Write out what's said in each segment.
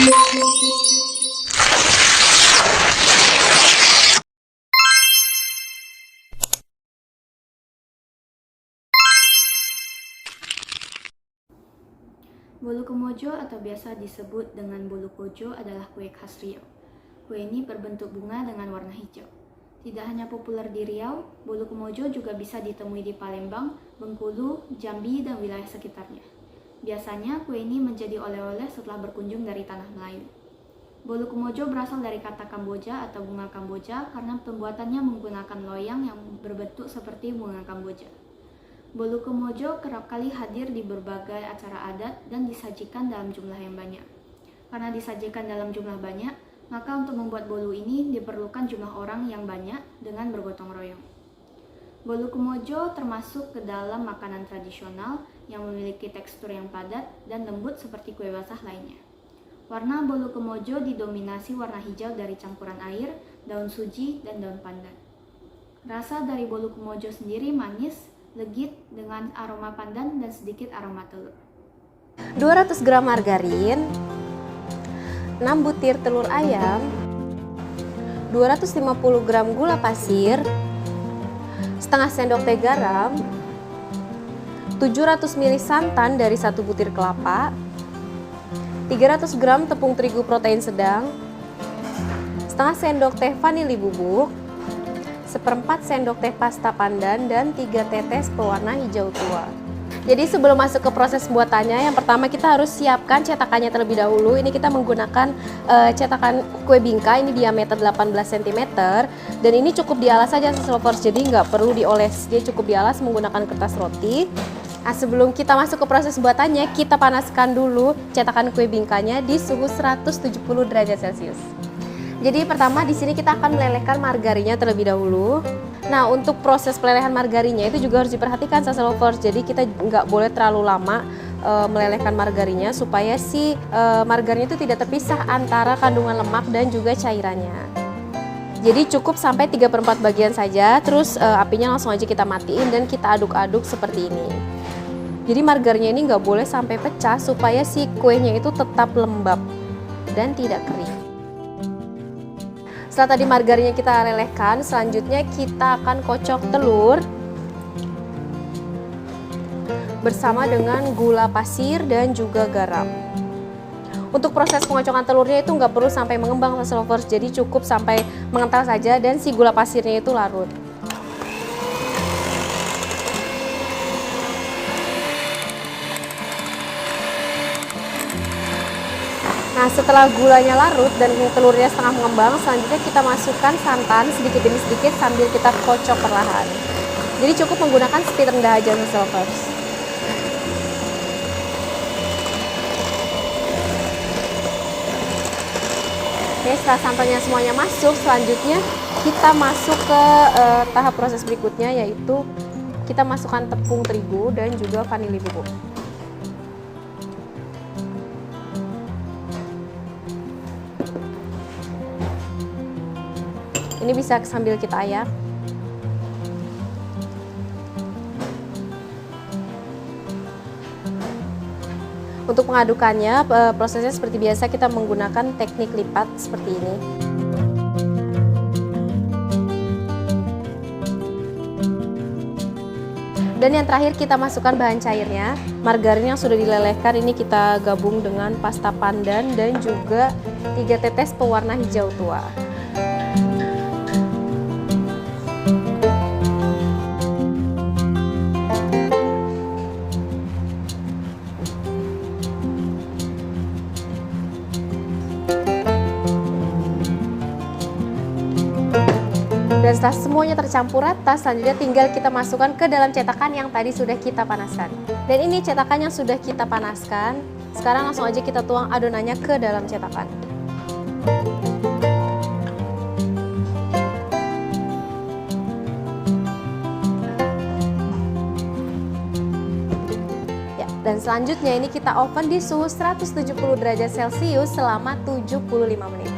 Bolu Kemojo atau biasa disebut dengan bolu kojo adalah kue khas Riau. Kue ini berbentuk bunga dengan warna hijau. Tidak hanya populer di Riau, bolu Kemojo juga bisa ditemui di Palembang, Bengkulu, Jambi, dan wilayah sekitarnya. Biasanya kue ini menjadi oleh-oleh setelah berkunjung dari tanah Melayu. Bolu Kemojo berasal dari kata Kamboja atau bunga Kamboja karena pembuatannya menggunakan loyang yang berbentuk seperti bunga Kamboja. Bolu Kemojo kerap kali hadir di berbagai acara adat dan disajikan dalam jumlah yang banyak. Karena disajikan dalam jumlah banyak, maka untuk membuat bolu ini diperlukan jumlah orang yang banyak dengan bergotong royong. Bolu Kemojo termasuk ke dalam makanan tradisional yang memiliki tekstur yang padat dan lembut seperti kue basah lainnya. Warna bolu Kemojo didominasi warna hijau dari campuran air, daun suji, dan daun pandan. Rasa dari bolu Kemojo sendiri manis, legit dengan aroma pandan dan sedikit aroma telur. 200 gram margarin, 6 butir telur ayam, 250 gram gula pasir, setengah sendok teh garam, 700 ml santan dari 1 butir kelapa, 300 gram tepung terigu protein sedang, setengah sendok teh vanili bubuk, seperempat sendok teh pasta pandan, dan 3 tetes pewarna hijau tua. Jadi sebelum masuk ke proses pembuatannya, yang pertama kita harus siapkan cetakannya terlebih dahulu. Ini kita menggunakan cetakan kue bingka, ini diameter 18 cm, dan ini cukup dialas saja lovers, jadi nggak perlu dioles, dia cukup dialas menggunakan kertas roti. Nah, sebelum kita masuk ke proses pembuatannya, kita panaskan dulu cetakan kue bingkanya di suhu 170 derajat Celcius. Jadi pertama di sini kita akan melelehkan margarinnya terlebih dahulu. Nah, untuk proses pelelehan margarinnya itu juga harus diperhatikan Salsa Lovers. Jadi kita nggak boleh terlalu lama melelehkan margarinnya supaya si margarin itu tidak terpisah antara kandungan lemak dan juga cairannya. Jadi cukup sampai 3/4 bagian saja, terus apinya langsung aja kita matiin dan kita aduk-aduk seperti ini. Jadi margarinnya ini nggak boleh sampai pecah supaya si kuenya itu tetap lembab dan tidak kering. Setelah tadi margarinnya kita lelehkan, selanjutnya kita akan kocok telur bersama dengan gula pasir dan juga garam. Untuk proses pengocokan telurnya itu nggak perlu sampai mengembang Salsa Lovers, jadi cukup sampai mengental saja dan si gula pasirnya itu larut. Nah, setelah gulanya larut dan telurnya setengah mengembang, selanjutnya kita masukkan santan sedikit demi sedikit sambil kita kocok perlahan. Jadi cukup menggunakan speed rendah aja Salsa Lovers. Oke, setelah santannya semuanya masuk, selanjutnya kita masuk ke tahap proses berikutnya, yaitu kita masukkan tepung terigu dan juga vanili bubuk. Ini bisa sambil kita ayak. Untuk mengadukannya, prosesnya seperti biasa, kita menggunakan teknik lipat seperti ini. Dan yang terakhir kita masukkan bahan cairnya. Margarin yang sudah dilelehkan ini kita gabung dengan pasta pandan dan juga 3 tetes pewarna hijau tua. Dan setelah semuanya tercampur rata, selanjutnya tinggal kita masukkan ke dalam cetakan yang tadi sudah kita panaskan. Dan ini cetakan yang sudah kita panaskan. Sekarang langsung aja kita tuang adonannya ke dalam cetakan. Ya, dan selanjutnya ini kita oven di suhu 170 derajat Celcius selama 75 menit.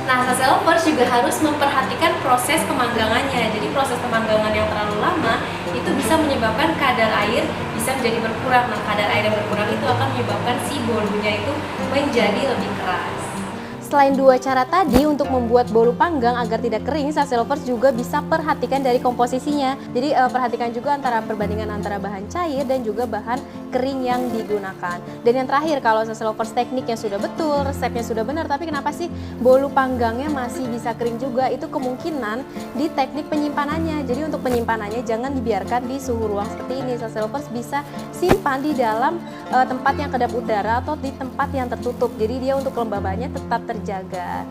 Nah, Salsa Lovers juga harus memperhatikan proses pemanggangannya. Jadi proses pemanggangan yang terlalu lama itu bisa menyebabkan kadar air bisa bisa menjadi berkurang. Nah, kadar air yang berkurang itu akan menyebabkan si bolunya itu menjadi lebih keras. Selain dua cara tadi untuk membuat bolu panggang agar tidak kering, Sassy Lovers juga bisa perhatikan dari komposisinya. Jadi perhatikan juga perbandingan antara bahan cair dan juga bahan kering yang digunakan. Dan yang terakhir, kalau Sassy Lovers tekniknya sudah betul, resepnya sudah benar, tapi kenapa sih bolu panggangnya masih bisa kering juga? Itu kemungkinan di teknik penyimpanannya. Jadi untuk penyimpanannya jangan dibiarkan di suhu ruang seperti ini. Sassy Lovers bisa simpan di dalam tempat yang kedap udara atau di tempat yang tertutup. Jadi dia untuk kelembabannya tetap terjaga.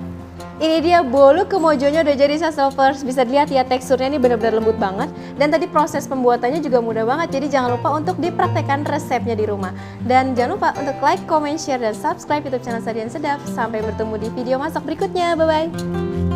Ini dia bolu kemojonya udah jadi, Sassy Lovers. Bisa dilihat ya, teksturnya ini benar-benar lembut banget. Dan tadi proses pembuatannya juga mudah banget. Jadi jangan lupa untuk dipraktekkan resepnya di rumah. Dan jangan lupa untuk like, comment, share, dan subscribe YouTube channel Sajian Sedap. Sampai bertemu di video masak berikutnya. Bye-bye.